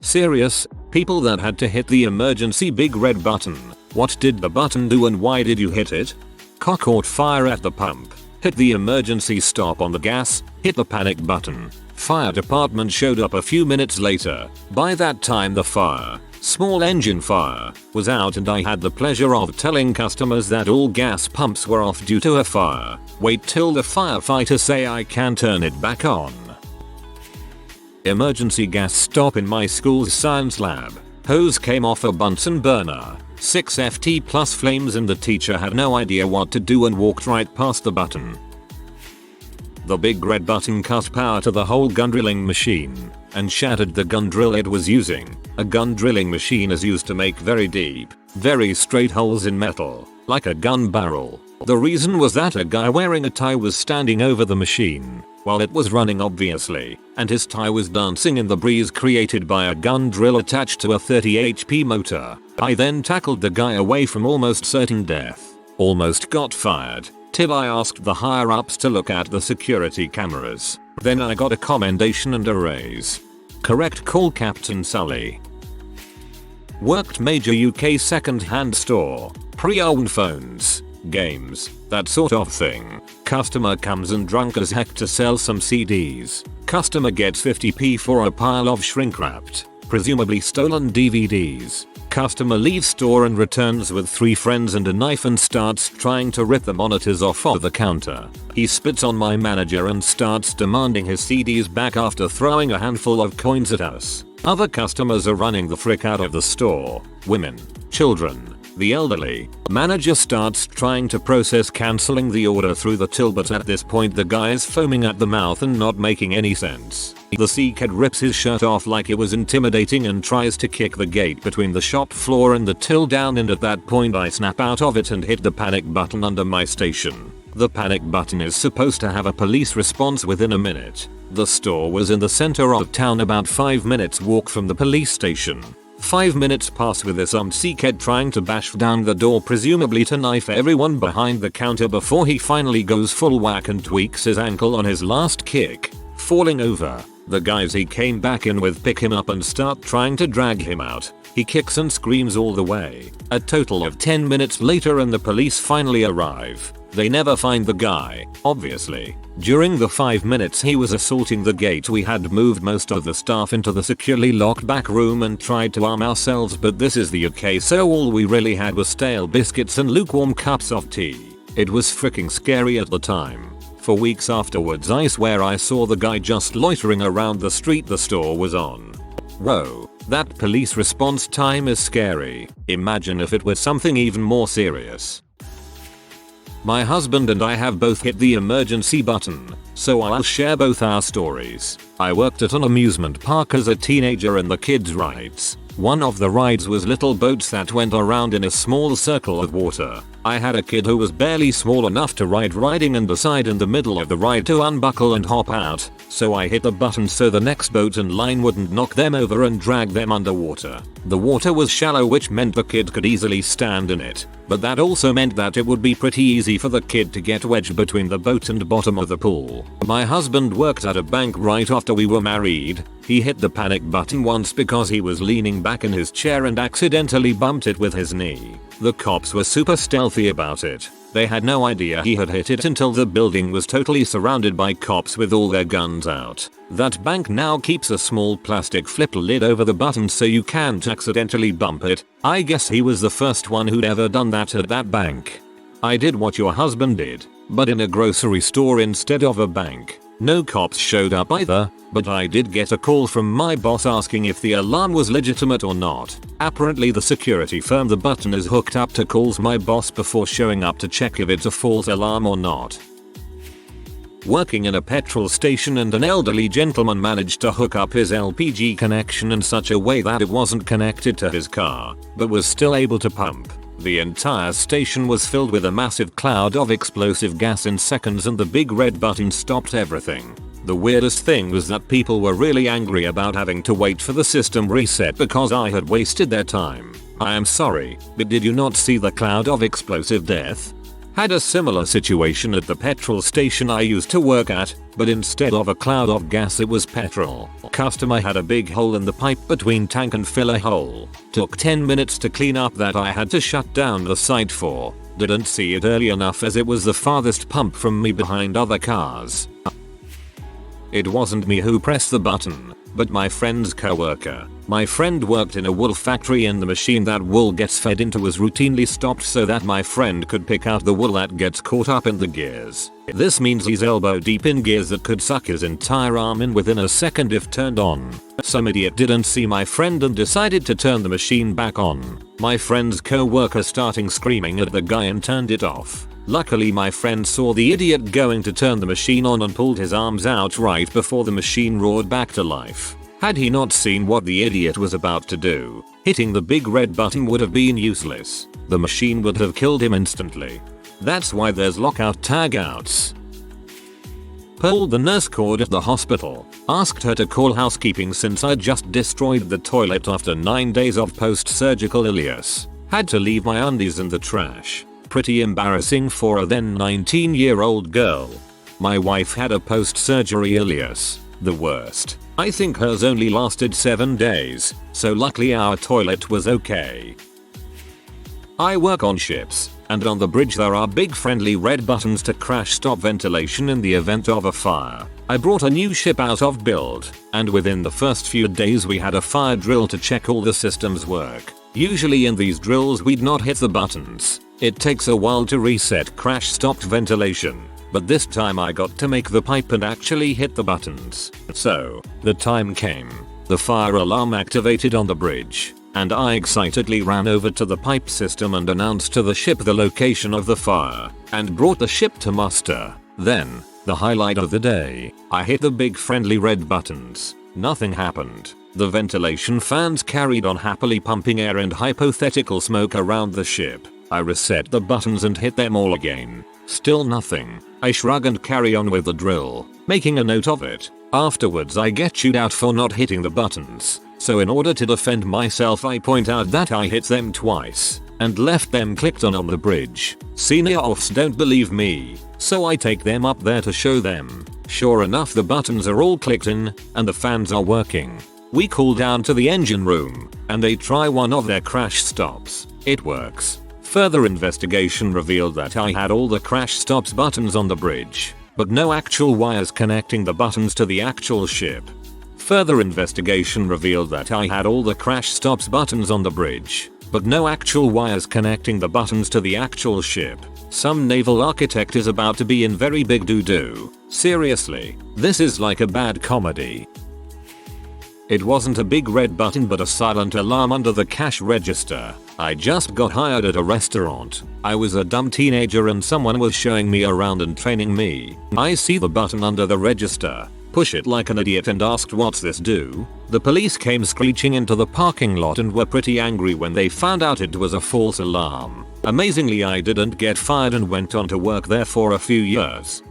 Serious? People that had to hit the emergency big red button. What did the button do and why did you hit it? Car caught fire at the pump. Hit the emergency stop on the gas. Hit the panic button. Fire department showed up a few minutes later. By that time the fire, small engine fire, was out and I had the pleasure of telling customers that all gas pumps were off due to a fire. Wait till the firefighter say I can turn it back on. Emergency gas stop in my school's science lab. Hose came off a Bunsen burner. 6 FT plus flames and the teacher had no idea what to do and walked right past the button. The big red button cut power to the whole gun drilling machine and shattered the gun drill it was using. A gun drilling machine is used to make very deep, very straight holes in metal, like a gun barrel. The reason was that a guy wearing a tie was standing over the machine while it was running obviously, and his tie was dancing in the breeze created by a gun drill attached to a 30 HP motor. I then tackled the guy away from almost certain death. Almost got fired, till I asked the higher ups to look at the security cameras. Then I got a commendation and a raise. Correct call, Captain Sully. Worked major UK second-hand store. Pre-owned phones, games, that sort of thing. Customer comes in drunk as heck to sell some CDs. Customer gets 50p for a pile of shrink-wrapped, presumably stolen DVDs. Customer leaves store and returns with 3 friends and a knife and starts trying to rip the monitors off of the counter. He spits on my manager and starts demanding his CDs back after throwing a handful of coins at us. Other customers are running the frick out of the store. Women, children, the elderly. Manager starts trying to process cancelling the order through the till, but at this point the guy is foaming at the mouth and not making any sense. The C-kid rips his shirt off like it was intimidating and tries to kick the gate between the shop floor and the till down, and at that point I snap out of it and hit the panic button under my station. The panic button is supposed to have a police response within a minute. The store was in the center of town, about 5 minutes walk from the police station. 5 minutes pass with this C-kid trying to bash down the door, presumably to knife everyone behind the counter, before he finally goes full whack and tweaks his ankle on his last kick, falling over. The guys he came back in with pick him up and start trying to drag him out. He kicks and screams all the way. A total of 10 minutes later and the police finally arrive. They never find the guy, obviously. During the 5 minutes he was assaulting the gate, we had moved most of the staff into the securely locked back room and tried to arm ourselves, but this is the UK, so all we really had was stale biscuits and lukewarm cups of tea. It was freaking scary at the time. For weeks afterwards I swear I saw the guy just loitering around the street the store was on. Whoa, that police response time is scary. Imagine if it were something even more serious. My husband and I have both hit the emergency button, so I'll share both our stories. I worked at an amusement park as a teenager in the kids' rides. One of the rides was little boats that went around in a small circle of water. I had a kid who was barely small enough to ride riding and decide in the middle of the ride to unbuckle and hop out, so I hit the button so the next boat in line wouldn't knock them over and drag them underwater. The water was shallow, which meant the kid could easily stand in it, but that also meant that it would be pretty easy for the kid to get wedged between the boat and bottom of the pool. My husband worked at a bank right after we were married. He hit the panic button once because he was leaning back in his chair and accidentally bumped it with his knee. The cops were super stealthy about it. They had no idea he had hit it until the building was totally surrounded by cops with all their guns out. That bank now keeps a small plastic flip lid over the button so you can't accidentally bump it. I guess he was the first one who'd ever done that at that bank. I did what your husband did, but in a grocery store instead of a bank. No cops showed up either, but I did get a call from my boss asking if the alarm was legitimate or not. Apparently the security firm the button is hooked up to calls my boss before showing up to check if it's a false alarm or not. Working in a petrol station, and an elderly gentleman managed to hook up his LPG connection in such a way that it wasn't connected to his car, but was still able to pump. The entire station was filled with a massive cloud of explosive gas in seconds, and the big red button stopped everything. The weirdest thing was that people were really angry about having to wait for the system reset because I had wasted their time. I am sorry, but did you not see the cloud of explosive death? Had a similar situation at the petrol station I used to work at. but instead of a cloud of gas it was petrol. Customer had a big hole in the pipe between tank and filler hole. Took 10 minutes to clean up that I had to shut down the site for. Didn't see it early enough as it was the farthest pump from me behind other cars. It wasn't me who pressed the button, but my friend's coworker. My friend worked in a wool factory and the machine that wool gets fed into was routinely stopped so that my friend could pick out the wool that gets caught up in the gears. This means he's elbow deep in gears that could suck his entire arm in within a second if turned on. Some idiot didn't see my friend and decided to turn the machine back on. My friend's coworker starting screaming at the guy and turned it off. Luckily my friend saw the idiot going to turn the machine on and pulled his arms out right before the machine roared back to life. Had he not seen what the idiot was about to do, hitting the big red button would have been useless. The machine would have killed him instantly. That's why there's lockout tagouts. Pulled the nurse cord at the hospital. Asked her to call housekeeping since I just destroyed the toilet after 9 days of post-surgical ileus. Had to leave my undies in the trash. Pretty embarrassing for a then 19-year-old girl. My wife had a post-surgery ileus. The worst. I think hers only lasted 7 days, so luckily our toilet was okay. I work on ships, and on the bridge there are big friendly red buttons to crash stop ventilation in the event of a fire. I brought a new ship out of build, and within the first few days we had a fire drill to check all the systems work. Usually in these drills we'd not hit the buttons. It takes a while to reset crash stopped ventilation, but this time I got to make the pipe and actually hit the buttons. So, the time came. The fire alarm activated on the bridge, and I excitedly ran over to the pipe system and announced to the ship the location of the fire, and brought the ship to muster. Then, the highlight of the day, I hit the big friendly red buttons. Nothing happened. The ventilation fans carried on happily pumping air and hypothetical smoke around the ship. I reset the buttons and hit them all again. Still nothing. I shrug and carry on with the drill, making a note of it. Afterwards I get chewed out for not hitting the buttons, so in order to defend myself I point out that I hit them twice, and left them clicked on the bridge. Senior offs don't believe me, so I take them up there to show them. Sure enough the buttons are all clicked in, and the fans are working. We call down to the engine room, and they try one of their crash stops. It works. Further investigation revealed that I had all the crash stops buttons on the bridge, but no actual wires connecting the buttons to the actual ship. Further investigation revealed that I had all the crash stops buttons on the bridge, but no actual wires connecting the buttons to the actual ship. Some naval architect is about to be in very big doo-doo. Seriously, this is like a bad comedy. It wasn't a big red button but a silent alarm under the cash register. I just got hired at a restaurant. I was a dumb teenager and someone was showing me around and training me. I see the button under the register, push it like an idiot and asked what's this do? The police came screeching into the parking lot and were pretty angry when they found out it was a false alarm. Amazingly I didn't get fired and went on to work there for a few years.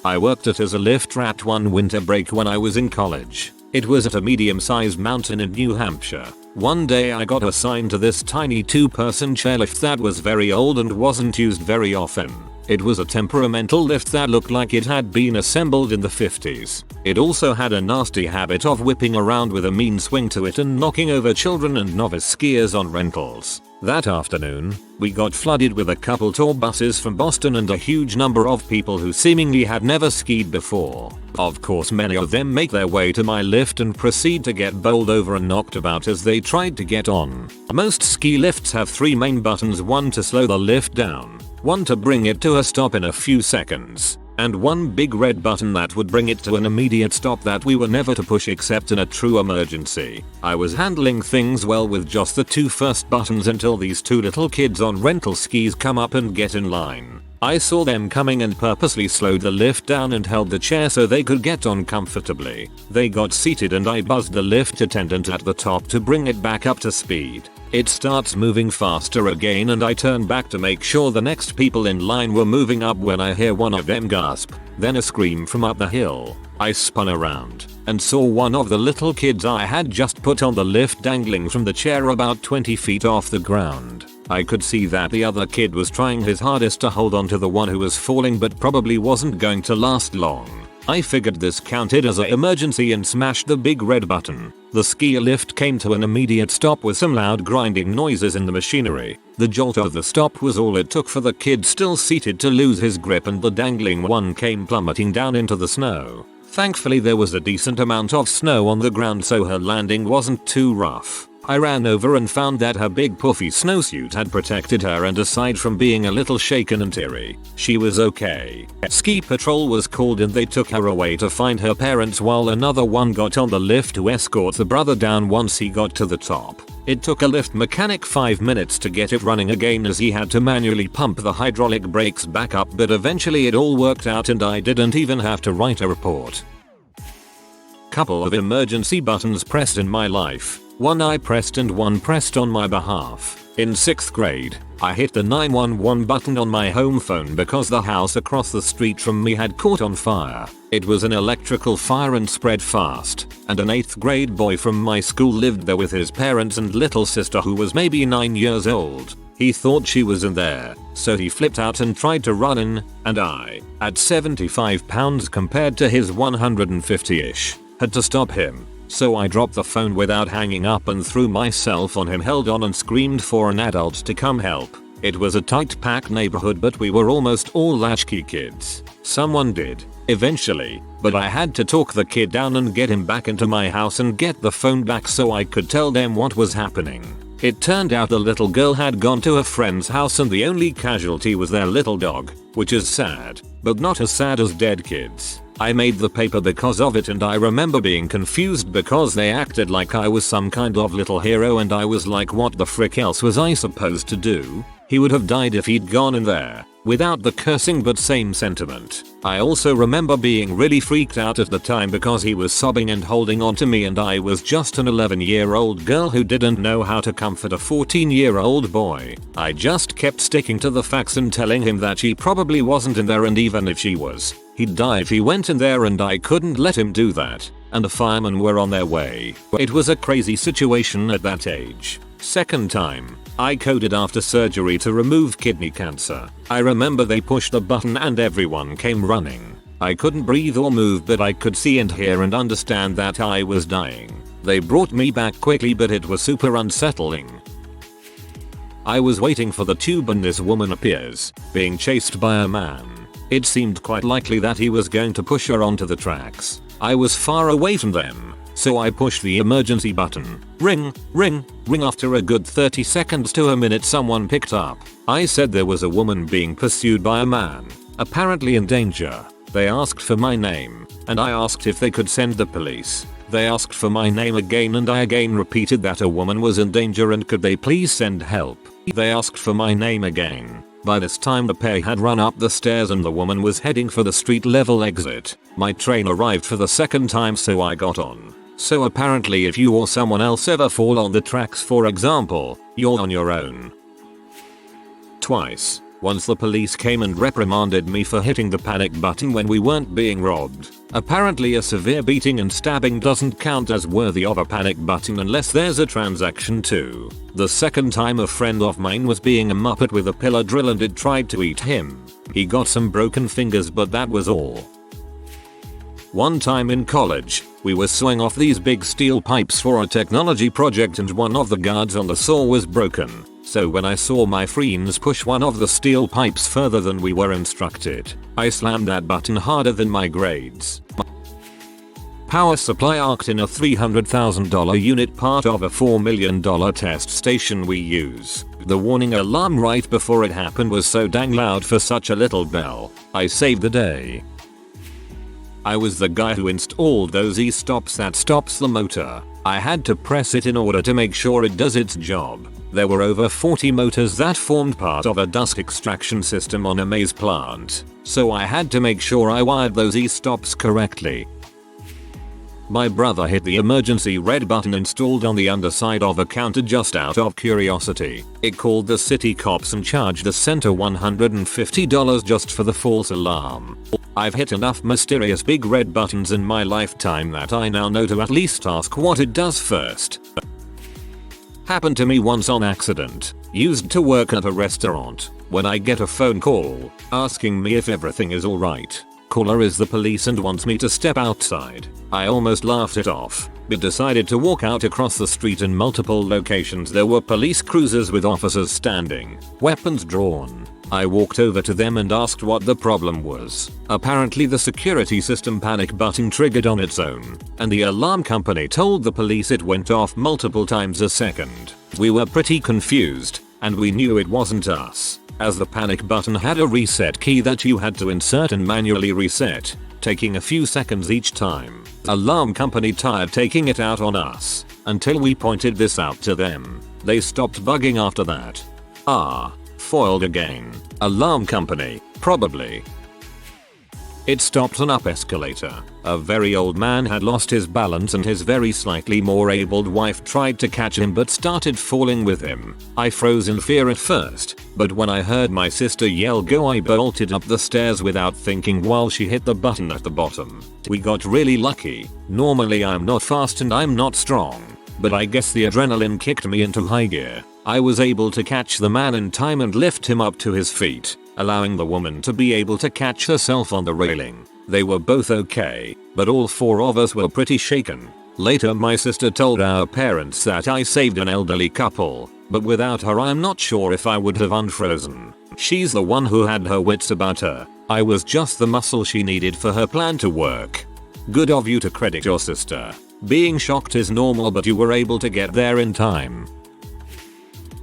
I worked as a lift rat one winter break when I was in college. It was at a medium-sized mountain in New Hampshire. One day I got assigned to this tiny 2-person chairlift that was very old and wasn't used very often. It was a temperamental lift that looked like it had been assembled in the 50s. It also had a nasty habit of whipping around with a mean swing to it and knocking over children and novice skiers on rentals. That afternoon, we got flooded with a couple tour buses from Boston and a huge number of people who seemingly had never skied before. Of course many of them make their way to my lift and proceed to get bowled over and knocked about as they tried to get on. Most ski lifts have 3 main buttons, one to slow the lift down, one to bring it to a stop in a few seconds, and one big red button that would bring it to an immediate stop that we were never to push except in a true emergency. I was handling things well with just the 2 first buttons until these 2 little kids on rental skis come up and get in line. I saw them coming and purposely slowed the lift down and held the chair so they could get on comfortably. They got seated and I buzzed the lift attendant at the top to bring it back up to speed. It starts moving faster again and I turn back to make sure the next people in line were moving up when I hear one of them gasp, then a scream from up the hill. I spun around and saw one of the little kids I had just put on the lift dangling from the chair about 20 feet off the ground. I could see that the other kid was trying his hardest to hold on to the one who was falling but probably wasn't going to last long. I figured this counted as an emergency and smashed the big red button. The ski lift came to an immediate stop with some loud grinding noises in the machinery. The jolt of the stop was all it took for the kid still seated to lose his grip, and the dangling one came plummeting down into the snow. Thankfully there was a decent amount of snow on the ground, so her landing wasn't too rough. I ran over and found that her big puffy snowsuit had protected her, and aside from being a little shaken and teary, she was okay. Ski patrol was called and they took her away to find her parents, while another one got on the lift to escort the brother down once he got to the top. It took a lift mechanic 5 minutes to get it running again, as he had to manually pump the hydraulic brakes back up, but eventually it all worked out and I didn't even have to write a report. Couple of emergency buttons pressed in my life. One I pressed and one pressed on my behalf. In 6th grade, I hit the 911 button on my home phone because the house across the street from me had caught on fire. It was an electrical fire and spread fast, and an 8th grade boy from my school lived there with his parents and little sister who was maybe 9 years old. He thought she was in there, so he flipped out and tried to run in, and I, at 75 pounds compared to his 150-ish, had to stop him. So I dropped the phone without hanging up and threw myself on him, held on and screamed for an adult to come help. It was a tight-packed neighborhood, but we were almost all latchkey kids. Someone did, eventually, but I had to talk the kid down and get him back into my house and get the phone back so I could tell them what was happening. It turned out the little girl had gone to a friend's house and the only casualty was their little dog, which is sad, but not as sad as dead kids. I made the paper because of it, and I remember being confused because they acted like I was some kind of little hero, and I was like, what the frick else was I supposed to do? He would have died if he'd gone in there. Without the cursing, but same sentiment. I also remember being really freaked out at the time because he was sobbing and holding on to me, and I was just an 11-year-old girl who didn't know how to comfort a 14-year-old boy. I just kept sticking to the facts and telling him that she probably wasn't in there, and even if she was, he'd die if he went in there, and I couldn't let him do that. And the firemen were on their way. It was a crazy situation at that age. Second time, I coded after surgery to remove kidney cancer. I remember they pushed the button and everyone came running. I couldn't breathe or move, but I could see and hear and understand that I was dying. They brought me back quickly, but it was super unsettling. I was waiting for the tube and this woman appears, being chased by a man. It seemed quite likely that he was going to push her onto the tracks. I was far away from them, so I pushed the emergency button. Ring, ring, ring. After a good 30 seconds to a minute, someone picked up. I said there was a woman being pursued by a man, apparently in danger. They asked for my name, and I asked if they could send the police. They asked for my name again, and I again repeated that a woman was in danger and could they please send help. They asked for my name again. By this time the pair had run up the stairs and the woman was heading for the street level exit. My train arrived for the second time, so I got on. So apparently if you or someone else ever fall on the tracks, for example, you're on your own. Twice. Once the police came and reprimanded me for hitting the panic button when we weren't being robbed. Apparently a severe beating and stabbing doesn't count as worthy of a panic button unless there's a transaction too. The second time, a friend of mine was being a muppet with a pillar drill and it tried to eat him. He got some broken fingers, but that was all. One time in college, we were sawing off these big steel pipes for a technology project and one of the guards on the saw was broken. So when I saw my friends push one of the steel pipes further than we were instructed, I slammed that button harder than my grades. Power supply arced in a $300,000 unit, part of a $4 million test station we use. The warning alarm right before it happened was so dang loud for such a little bell. I saved the day. I was the guy who installed those e-stops that stops the motor. I had to press it in order to make sure it does its job. There were over 40 motors that formed part of a dust extraction system on a maize plant, so I had to make sure I wired those e-stops correctly. My brother hit the emergency red button installed on the underside of a counter just out of curiosity. It called the city cops and charged the center $150 just for the false alarm. I've hit enough mysterious big red buttons in my lifetime that I now know to at least ask what it does first. Happened to me once on accident. Used to work at a restaurant when I get a phone call asking me if everything is alright. Caller is the police and wants me to step outside. I almost laughed it off, but decided to walk out. Across the street in multiple locations there were police cruisers with officers standing, weapons drawn. I walked over to them and asked what the problem was. Apparently the security system panic button triggered on its own, and the alarm company told the police it went off multiple times a second. We were pretty confused, and we knew it wasn't us, as the panic button had a reset key that you had to insert and manually reset, taking a few seconds each time. Alarm company tired taking it out on us, until we pointed this out to them. They stopped bugging after that. Foiled again. Alarm company, probably. It stopped on up escalator. A very old man had lost his balance and his very slightly more abled wife tried to catch him but started falling with him. I froze in fear at first, but when I heard my sister yell go I bolted up the stairs without thinking while she hit the button at the bottom. We got really lucky. Normally I'm not fast and I'm not strong, but I guess the adrenaline kicked me into high gear. I was able to catch the man in time and lift him up to his feet, allowing the woman to be able to catch herself on the railing. They were both okay, but all four of us were pretty shaken. Later my sister told our parents that I saved an elderly couple, but without her I'm not sure if I would have unfrozen. She's the one who had her wits about her. I was just the muscle she needed for her plan to work. Good of you to credit your sister. Being shocked is normal but you were able to get there in time.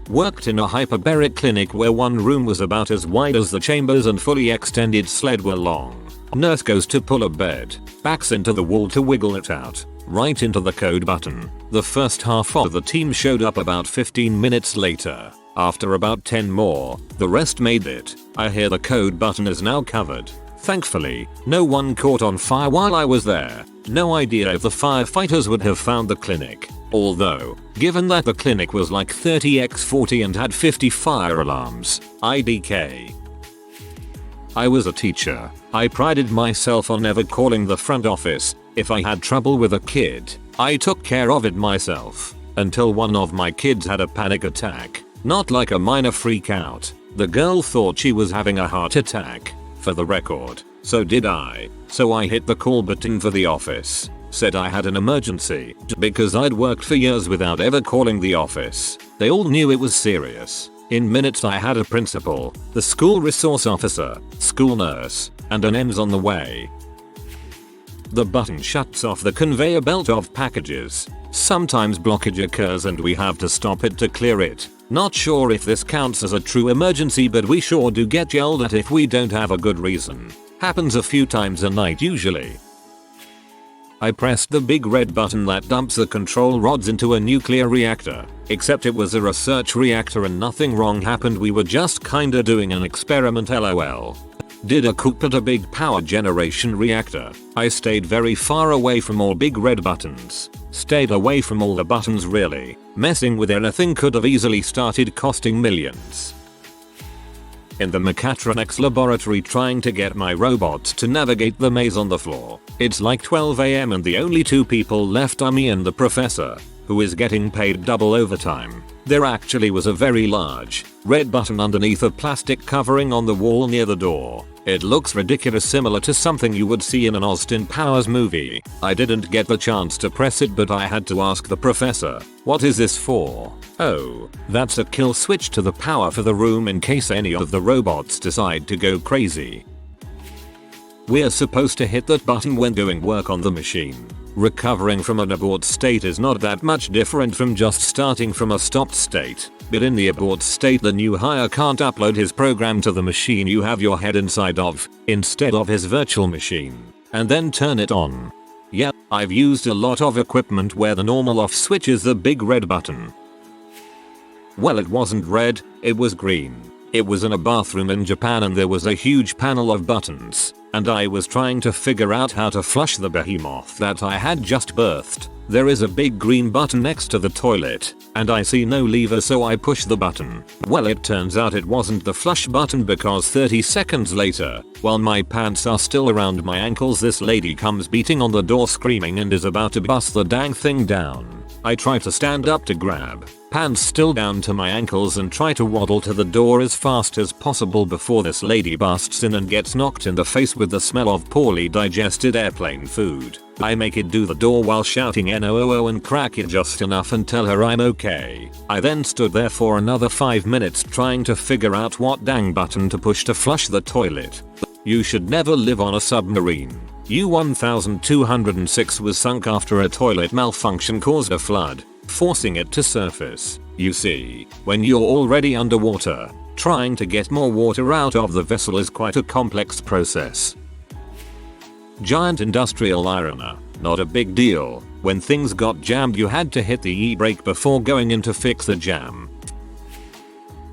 Worked in a hyperbaric clinic where one room was about as wide as the chambers and fully extended sled were long. Nurse goes to pull a bed, backs into the wall to wiggle it out, right into the code button. The first half of the team showed up about 15 minutes later. After about 10 more, the rest made it. I hear the code button is now covered. Thankfully, no one caught on fire while I was there. No idea if the firefighters would have found the clinic. Although, given that the clinic was like 30x40 and had 50 fire alarms, IDK. I was a teacher. I prided myself on never calling the front office. If I had trouble with a kid, I took care of it myself. Until one of my kids had a panic attack. Not like a minor freak out. The girl thought she was having a heart attack. For the record, so did I. So I hit the call button for the office. Said I had an emergency, because I'd worked for years without ever calling the office. They all knew it was serious. In minutes I had a principal, the school resource officer, school nurse, and an EMS on the way. The button shuts off the conveyor belt of packages. Sometimes blockage occurs and we have to stop it to clear it. Not sure if this counts as a true emergency but we sure do get yelled at if we don't have a good reason. Happens a few times a night usually. I pressed the big red button that dumps the control rods into a nuclear reactor, except it was a research reactor and nothing wrong happened. We were just kinda doing an experiment lol. Did a coup at a big power generation reactor. I stayed very far away from all big red buttons. Stayed away from all the buttons really. Messing with anything could have easily started costing millions. In the mechatronics laboratory trying to get my robots to navigate the maze on the floor. It's like 12 AM and the only two people left are me and the professor, who is getting paid double overtime. There actually was a very large, red button underneath a plastic covering on the wall near the door. It looks ridiculous, similar to something you would see in an Austin Powers movie. I didn't get the chance to press it but I had to ask the professor, what is this for? Oh, that's a kill switch to the power for the room in case any of the robots decide to go crazy. We're supposed to hit that button when doing work on the machine. Recovering from an abort state is not that much different from just starting from a stopped state. But in the abort state the new hire can't upload his program to the machine you have your head inside of, instead of his virtual machine, and then turn it on. Yeah, I've used a lot of equipment where the normal off switch is the big red button. Well, it wasn't red, it was green. It was in a bathroom in Japan and there was a huge panel of buttons, and I was trying to figure out how to flush the behemoth that I had just birthed. There is a big green button next to the toilet, and I see no lever so I push the button. Well, it turns out it wasn't the flush button because 30 seconds later, while my pants are still around my ankles, this lady comes beating on the door screaming and is about to bust the dang thing down. I try to stand up to grab, pants still down to my ankles, and try to waddle to the door as fast as possible before this lady busts in and gets knocked in the face with the smell of poorly digested airplane food. I make it do the door while shouting NOOO and crack it just enough and tell her I'm okay. I then stood there for another 5 minutes trying to figure out what dang button to push to flush the toilet. You should never live on a submarine. U-1206 was sunk after a toilet malfunction caused a flood, forcing it to surface. You see, when you're already underwater, trying to get more water out of the vessel is quite a complex process. Giant industrial ironer, not a big deal. When things got jammed you had to hit the e-brake before going in to fix the jam.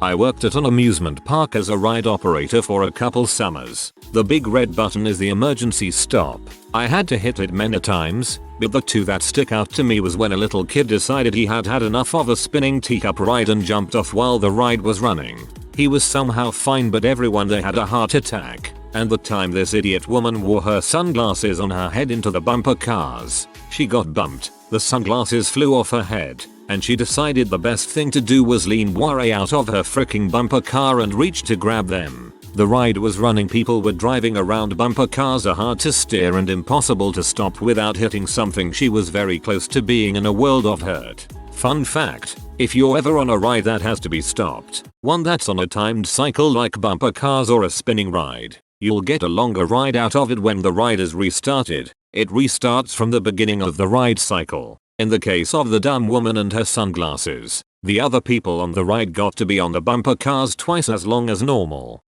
I worked at an amusement park as a ride operator for a couple summers. The big red button is the emergency stop. I had to hit it many times, but the two that stick out to me was when a little kid decided he had had enough of a spinning teacup ride and jumped off while the ride was running. He was somehow fine, but everyone there had a heart attack. And the time this idiot woman wore her sunglasses on her head into the bumper cars, she got bumped, the sunglasses flew off her head, and she decided the best thing to do was lean way out of her freaking bumper car and reach to grab them. The ride was running, people were driving around, bumper cars are hard to steer and impossible to stop without hitting something. She was very close to being in a world of hurt. Fun fact, if you're ever on a ride that has to be stopped, one that's on a timed cycle like bumper cars or a spinning ride, you'll get a longer ride out of it when the ride is restarted. It restarts from the beginning of the ride cycle. In the case of the dumb woman and her sunglasses, the other people on the ride got to be on the bumper cars twice as long as normal.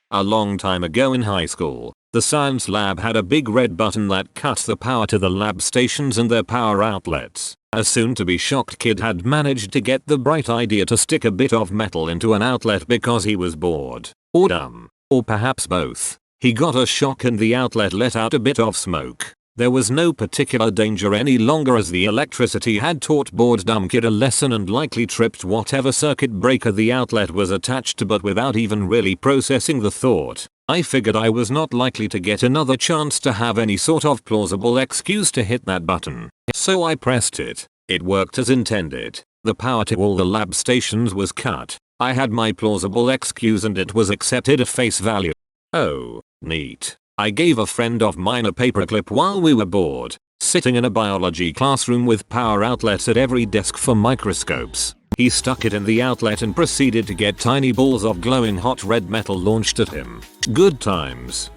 A long time ago in high school, the science lab had a big red button that cut the power to the lab stations and their power outlets. A soon-to-be shocked kid had managed to get the bright idea to stick a bit of metal into an outlet because he was bored, or dumb, or perhaps both. He got a shock and the outlet let out a bit of smoke. There was no particular danger any longer as the electricity had taught bored dumb kid a lesson and likely tripped whatever circuit breaker the outlet was attached to, but without even really processing the thought, I figured I was not likely to get another chance to have any sort of plausible excuse to hit that button. So I pressed it. It worked as intended. The power to all the lab stations was cut. I had my plausible excuse and it was accepted at face value. Oh, neat. I gave a friend of mine a paperclip while we were bored, sitting in a biology classroom with power outlets at every desk for microscopes. He stuck it in the outlet and proceeded to get tiny balls of glowing hot red metal launched at him. Good times.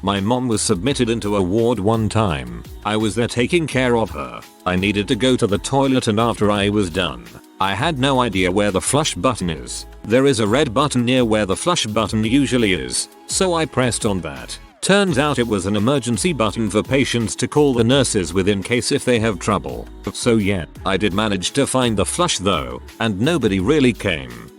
My mom was submitted into a ward one time. I was there taking care of her. I needed to go to the toilet and after I was done, I had no idea where the flush button is. There is a red button near where the flush button usually is, so I pressed on that. Turns out it was an emergency button for patients to call the nurses with in case if they have trouble. So yeah, I did manage to find the flush though, and nobody really came.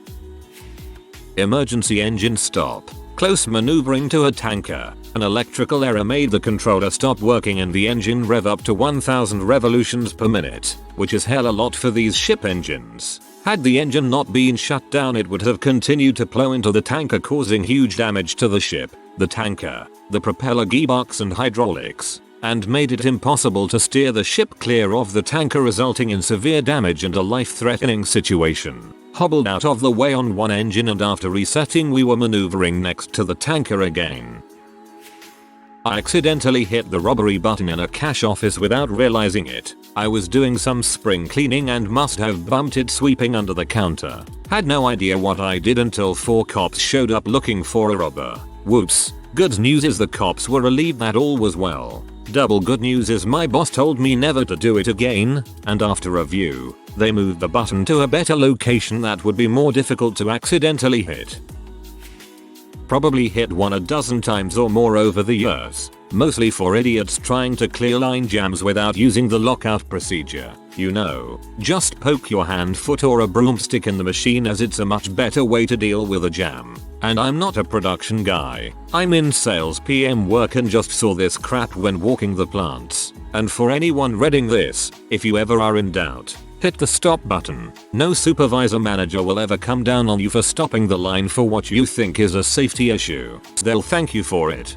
Emergency engine stop. Close maneuvering to a tanker. An electrical error made the controller stop working and the engine rev up to 1000 revolutions per minute, which is hell a lot for these ship engines. Had the engine not been shut down it would have continued to plow into the tanker, causing huge damage to the ship, the tanker, the propeller gearbox and hydraulics, and made it impossible to steer the ship clear of the tanker, resulting in severe damage and a life-threatening situation. Hobbled out of the way on one engine and after resetting we were maneuvering next to the tanker again. I accidentally hit the robbery button in a cash office without realizing it. I was doing some spring cleaning and must have bumped it sweeping under the counter. Had no idea what I did until 4 cops showed up looking for a robber. Whoops. Good news is the cops were relieved that all was well. Double good news is my boss told me never to do it again, and after review, they moved the button to a better location that would be more difficult to accidentally hit. Probably hit one a dozen times or more over the years, mostly for idiots trying to clear line jams without using the lockout procedure. You know, just poke your hand, foot or a broomstick in the machine as it's a much better way to deal with a jam. And I'm not a production guy. I'm in sales PM work and just saw this crap when walking the plants. And for anyone reading this, if you ever are in doubt, hit the stop button. No supervisor manager will ever come down on you for stopping the line for what you think is a safety issue. They'll thank you for it.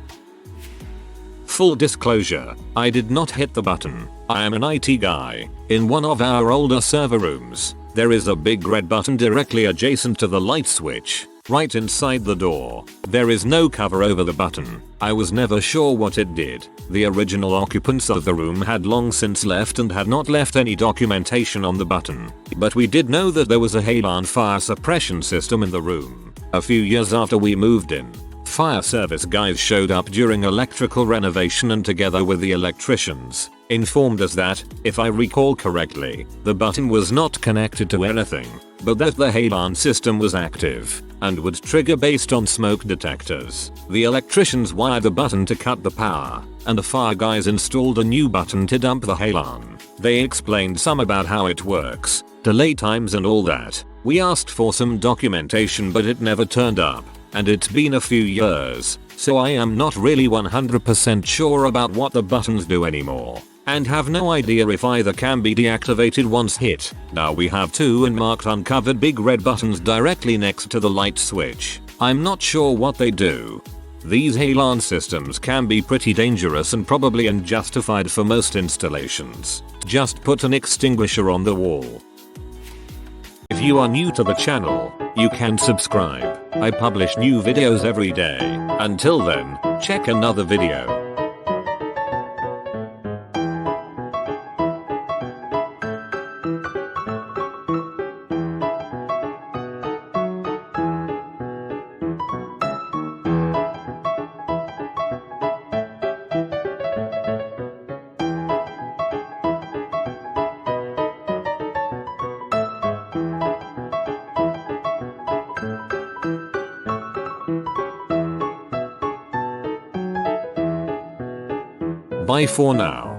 Full disclosure, I did not hit the button. I am an IT guy. In one of our older server rooms, there is a big red button directly adjacent to the light switch, right inside the door. There is no cover over the button. I was never sure what it did. The original occupants of the room had long since left and had not left any documentation on the button. But we did know that there was a halon fire suppression system in the room. A few years after we moved in, fire service guys showed up during electrical renovation and together with the electricians, informed us that, if I recall correctly, the button was not connected to anything, but that the halon system was active and would trigger based on smoke detectors. The electricians wired the button to cut the power, and the fire guys installed a new button to dump the halon. They explained some about how it works, delay times and all that. We asked for some documentation but it never turned up. And it's been a few years, so I am not really 100% sure about what the buttons do anymore, and have no idea if either can be deactivated once hit. Now we have two unmarked uncovered big red buttons directly next to the light switch. I'm not sure what they do. These halon systems can be pretty dangerous and probably unjustified for most installations. Just put an extinguisher on the wall. If you are new to the channel, you can subscribe. I publish new videos every day. Until then, check another video. Bye for now.